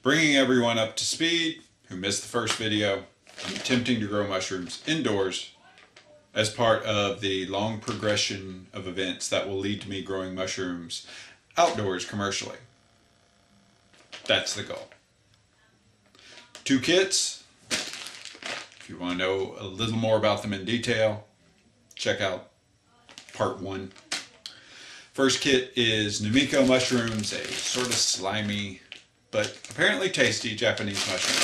Bringing everyone up to speed who missed the first video. I'm attempting to grow mushrooms indoors as part of the long progression of events that will lead to me growing mushrooms outdoors commercially. That's the goal. 2 kits. If you want to know a little more about them in detail, check out part 1. First kit is Namiko mushrooms, a sort of slimy but apparently tasty Japanese mushroom.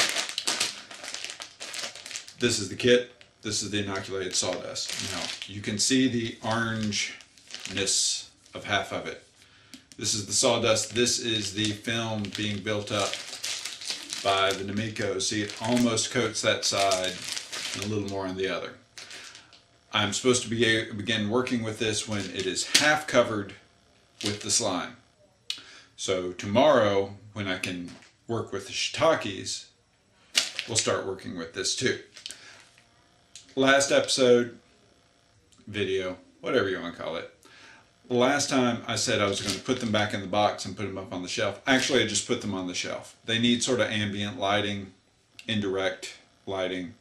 This is the kit. This is the inoculated sawdust. Now, you can see the orangeness of half of it. This is the sawdust. This is the film being built up by the Namiko. See, it almost coats that side and a little more on the other. I'm supposed to begin working with this when it is half covered with the slime. So tomorrow, when I can work with the shiitakes, we'll start working with this too. Last episode, video, whatever you want to call it. Last time I said I was going to put them back in the box and put them up on the shelf. Actually, I just put them on the shelf. They need sort of ambient lighting, indirect lighting.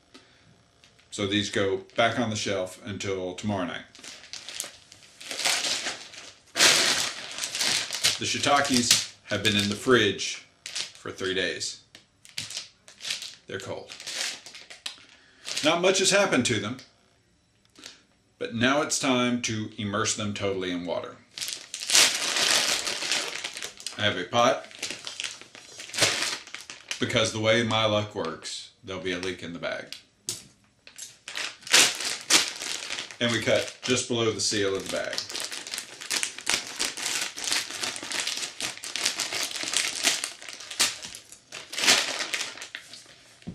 So these go back on the shelf until tomorrow night. The shiitakes have been in the fridge for 3 days. They're cold. Not much has happened to them, but now it's time to immerse them totally in water. I have a pot. Because the way my luck works, there'll be a leak in the bag. And we cut just below the seal of the bag.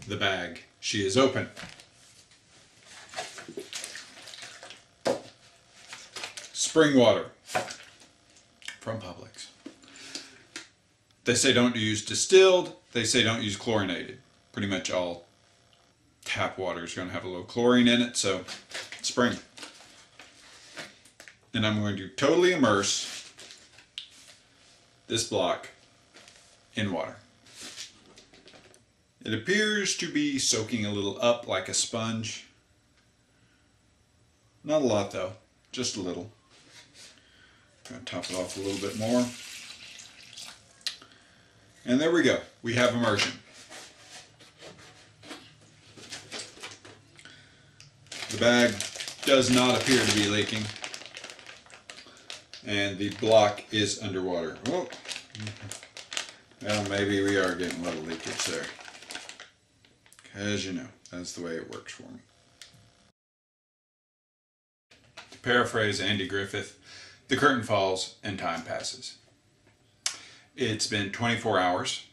The bag, she is open. Spring water from Publix. They say don't use distilled, they say don't use chlorinated. Pretty much all tap water is going to have a little chlorine in it, so spring. And I'm going to totally immerse this block in water. It appears to be soaking a little up like a sponge. Not a lot though, just a little. Going to top it off a little bit more. And there we go. We have immersion. The bag does not appear to be leaking. And the block is underwater. Oh. Well, maybe we are getting a little leakage there. As you know, that's the way it works for me. To paraphrase Andy Griffith, the curtain falls and time passes. It's been 24 hours.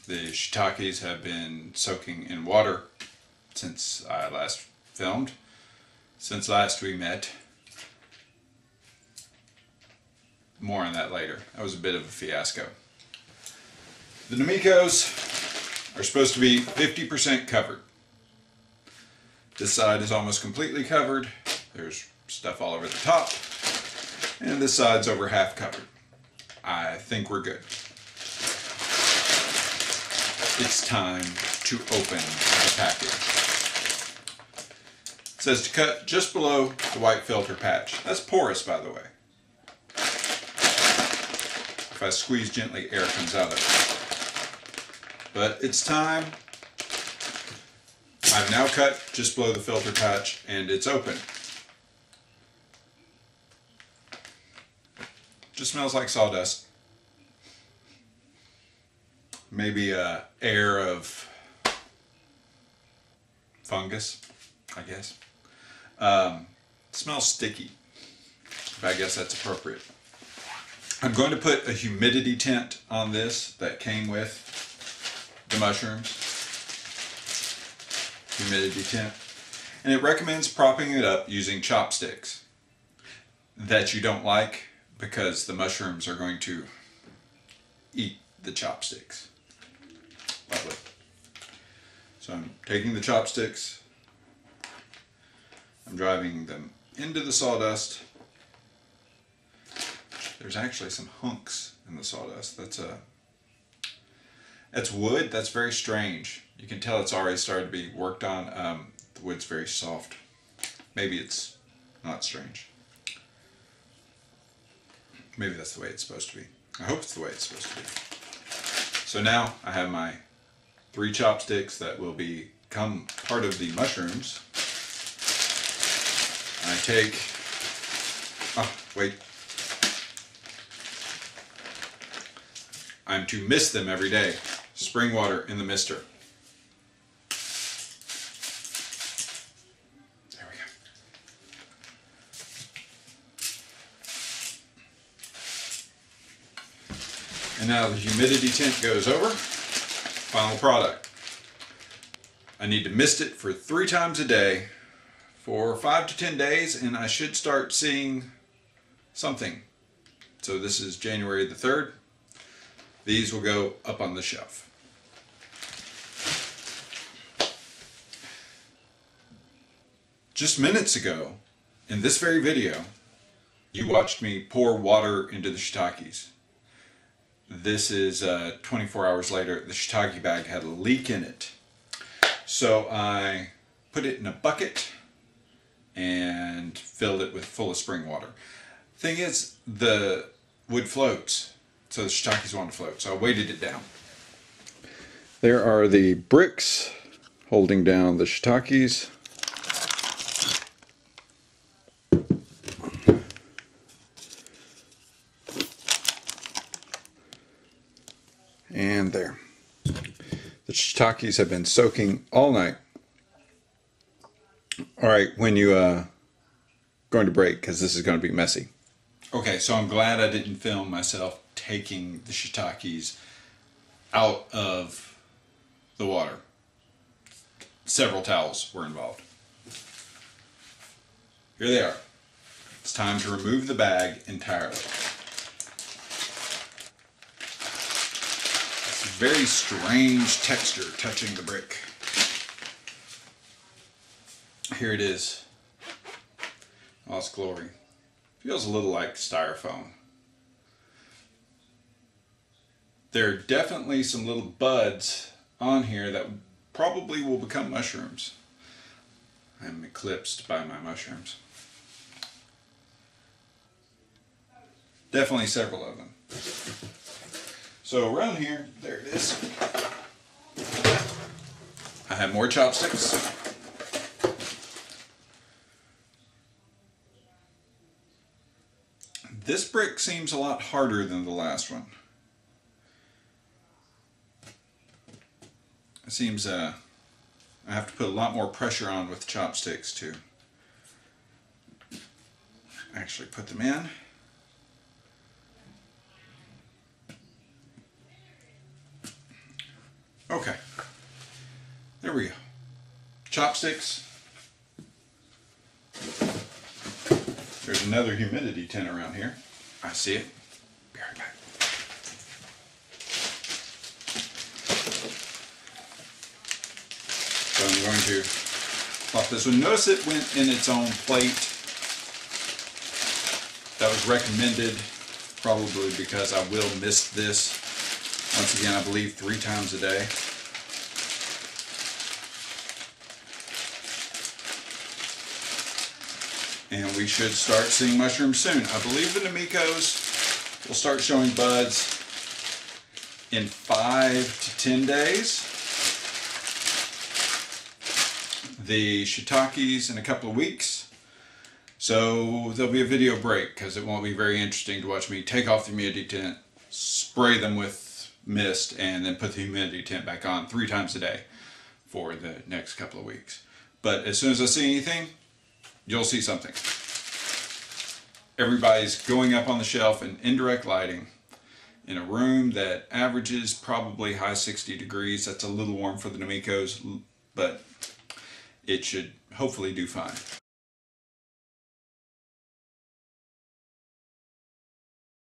The shiitakes have been soaking in water since I last filmed. Since last we met. More on that later. That was a bit of a fiasco. The Namikos are supposed to be 50% covered. This side is almost completely covered. There's stuff all over the top. And this side's over half covered. I think we're good. It's time to open the package. It says to cut just below the white filter patch. That's porous, by the way. If I squeeze gently, air comes out of it. But it's time. I've now cut just below the filter patch and it's open. Just smells like sawdust. Maybe an air of fungus, I guess. It smells sticky. I guess that's appropriate. I'm going to put a humidity tent on this that came with the mushrooms. Humidity tent. And it recommends propping it up using chopsticks that you don't like because the mushrooms are going to eat the chopsticks. Lovely. So I'm taking the chopsticks, I'm driving them into the sawdust. There's actually some hunks in the sawdust. That's wood. That's very strange. You can tell it's already started to be worked on. The wood's very soft. Maybe it's not strange. Maybe that's the way it's supposed to be. I hope it's the way it's supposed to be. So now I have my 3 chopsticks that will become part of the mushrooms. I take, I'm to mist them every day. Spring water in the mister. There we go. And now the humidity tint goes over. Final product. I need to mist it for 3 times a day for 5 to 10 days, and I should start seeing something. So this is January the 3rd. These will go up on the shelf. Just minutes ago, in this very video, you watched me pour water into the shiitakes. This is 24 hours later. The shiitake bag had a leak in it. So I put it in a bucket and filled it with full of spring water. Thing is, the wood floats, so the shiitakes want to float, so I weighted it down. There are the bricks holding down the shiitakes. And there. The shiitakes have been soaking all night. Alright, when you going to break, because this is going to be messy. Okay, so I'm glad I didn't film myself taking the shiitakes out of the water. Several towels were involved. Here they are. It's time to remove the bag entirely. It's a very strange texture touching the brick. Here it is. All its glory. Feels a little like styrofoam. There are definitely some little buds on here that probably will become mushrooms. I'm eclipsed by my mushrooms. Definitely several of them. So around here, there it is. I have more chopsticks. This brick seems a lot harder than the last one. It seems I have to put a lot more pressure on with chopsticks to actually put them in. Okay, there we go. Chopsticks. There's another humidity tint around here. I see it. Be right back. So I'm going to plop this one. Notice it went in its own plate. That was recommended probably because I will mist this. Once again, I believe 3 times a day. And we should start seeing mushrooms soon. I believe the Namikos will start showing buds in 5 to 10 days. The shiitakes in a couple of weeks. So there'll be a video break because it won't be very interesting to watch me take off the humidity tint, spray them with mist, and then put the humidity tint back on 3 times a day for the next couple of weeks. But as soon as I see anything, you'll see something. Everybody's going up on the shelf in indirect lighting in a room that averages probably high 60 degrees. That's a little warm for the Namikos, but it should hopefully do fine.